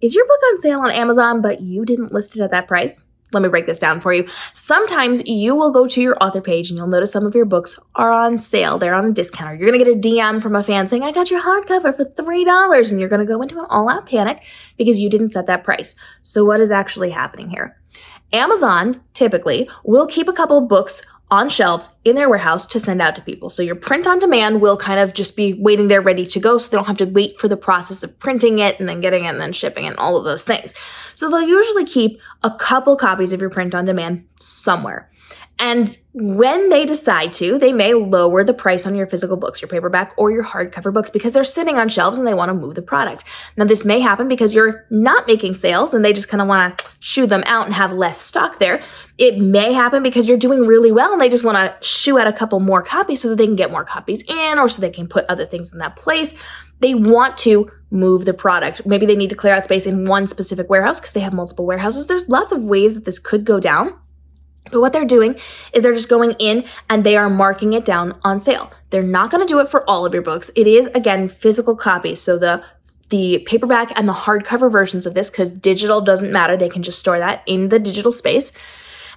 is your book on sale on Amazon, but you didn't list it at that price? Let me break this down for you. Sometimes you will go to your author page and you'll notice some of your books are on sale. They're on a discount. Or you're going to get a DM from a fan saying, I got your hardcover for $3. And you're going to go into an all-out panic because you didn't set that price. So what is actually happening here? Amazon typically will keep a couple of books on shelves in their warehouse to send out to people. So your print on demand will kind of just be waiting there ready to go, so they don't have to wait for the process of printing it and then getting it and then shipping it and all of those things. So they'll usually keep a couple copies of your print on demand somewhere. And when they decide to, they may lower the price on your physical books, your paperback or your hardcover books, because they're sitting on shelves and they want to move the product. Now, this may happen because you're not making sales and they just kind of want to shoo them out and have less stock there. It may happen because you're doing really well and they just want to shoo out a couple more copies so that they can get more copies in, or so they can put other things in that place. They want to move the product. Maybe they need to clear out space in one specific warehouse because they have multiple warehouses. There's lots of ways that this could go down. But what they're doing is they're just going in and they are marking it down on sale. They're not going to do it for all of your books. It is, again, physical copies. So the paperback and the hardcover versions of this, because digital doesn't matter. They can just store that in the digital space.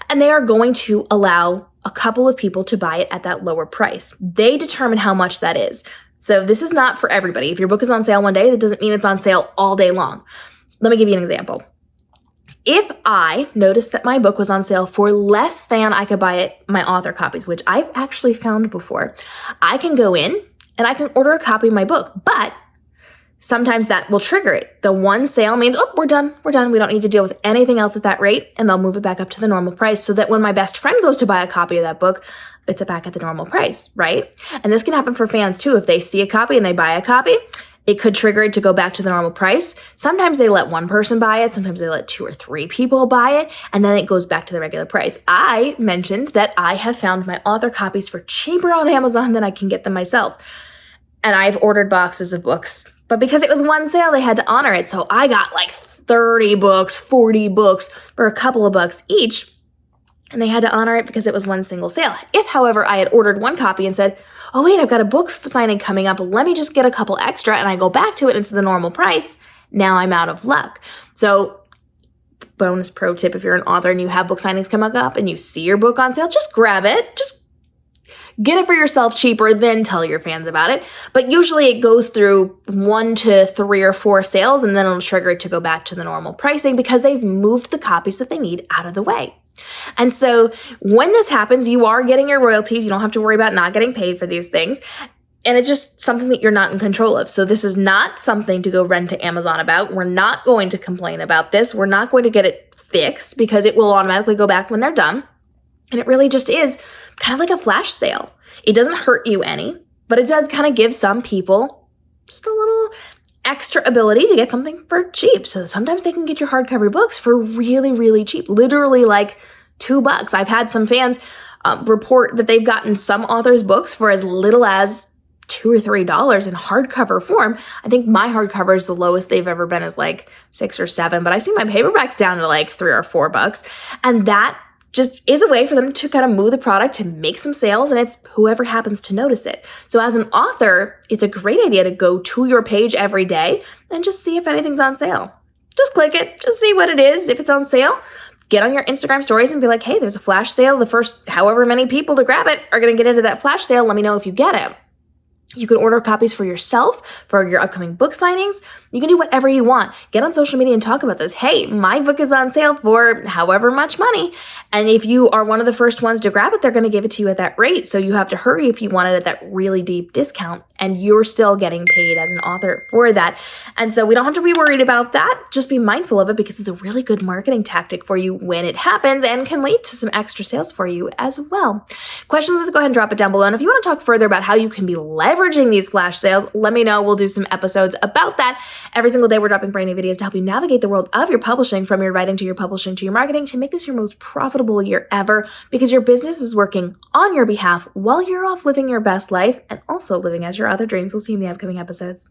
And they are going to allow a couple of people to buy it at that lower price. They determine how much that is. So this is not for everybody. If your book is on sale one day, that doesn't mean it's on sale all day long. Let me give you an example. If I noticed that my book was on sale for less than I could buy it, my author copies, which I've actually found before, I can go in and I can order a copy of my book, but sometimes that will trigger it. The one sale means, oh, we're done. We don't need to deal with anything else at that rate, and they'll move it back up to the normal price so that when my best friend goes to buy a copy of that book, it's back at the normal price, right? And this can happen for fans too. If they see a copy and they buy a copy, it could trigger it to go back to the normal price. Sometimes they let one person buy it. Sometimes they let 2 or 3 people buy it. And then it goes back to the regular price. I mentioned that I have found my author copies for cheaper on Amazon than I can get them myself. And I've ordered boxes of books. But because it was one sale, they had to honor it. So I got like 30 books, 40 books for a couple of bucks each. And they had to honor it because it was one single sale. If, however, I had ordered one copy and said, oh, wait, I've got a book signing coming up. Let me just get a couple extra, and I go back to it and it's the normal price, now I'm out of luck. So bonus pro tip, if you're an author and you have book signings coming up and you see your book on sale, just grab it. Just get it for yourself cheaper, then tell your fans about it. But usually it goes through 1 to 3 or 4 sales, and then it'll trigger it to go back to the normal pricing because they've moved the copies that they need out of the way. And so when this happens, you are getting your royalties. You don't have to worry about not getting paid for these things. And it's just something that you're not in control of. So this is not something to go run to Amazon about. We're not going to complain about this. We're not going to get it fixed because it will automatically go back when they're done. And it really just is kind of like a flash sale. It doesn't hurt you any, but it does kind of give some people just a little extra ability to get something for cheap. So sometimes they can get your hardcover books for really, really cheap, literally like $2. I've had some fans report that they've gotten some authors' books for as little as $2 or $3 in hardcover form. I think my hardcover is the lowest they've ever been is like $6 or $7, but I've seen my paperbacks down to like $3 or $4. And that just is a way for them to kind of move the product to make some sales, and it's whoever happens to notice it. So as an author, it's a great idea to go to your page every day and just see if anything's on sale. Just click it, just see what it is. If it's on sale, get on your Instagram stories and be like, hey, there's a flash sale. The first however many people to grab it are going to get into that flash sale. Let me know if you get it. You can order copies for yourself, for your upcoming book signings. You can do whatever you want. Get on social media and talk about this. Hey, my book is on sale for however much money. And if you are one of the first ones to grab it, they're going to give it to you at that rate. So you have to hurry if you want it at that really deep discount. And you're still getting paid as an author for that. And so we don't have to be worried about that. Just be mindful of it because it's a really good marketing tactic for you when it happens and can lead to some extra sales for you as well. Questions, let's go ahead and drop it down below. And if you want to talk further about how you can be leveraging these flash sales, let me know. We'll do some episodes about that. Every single day we're dropping brand new videos to help you navigate the world of your publishing, from your writing to your publishing to your marketing, to make this your most profitable year ever, because your business is working on your behalf while you're off living your best life and also living as your other dreams. We'll see you in the upcoming episodes.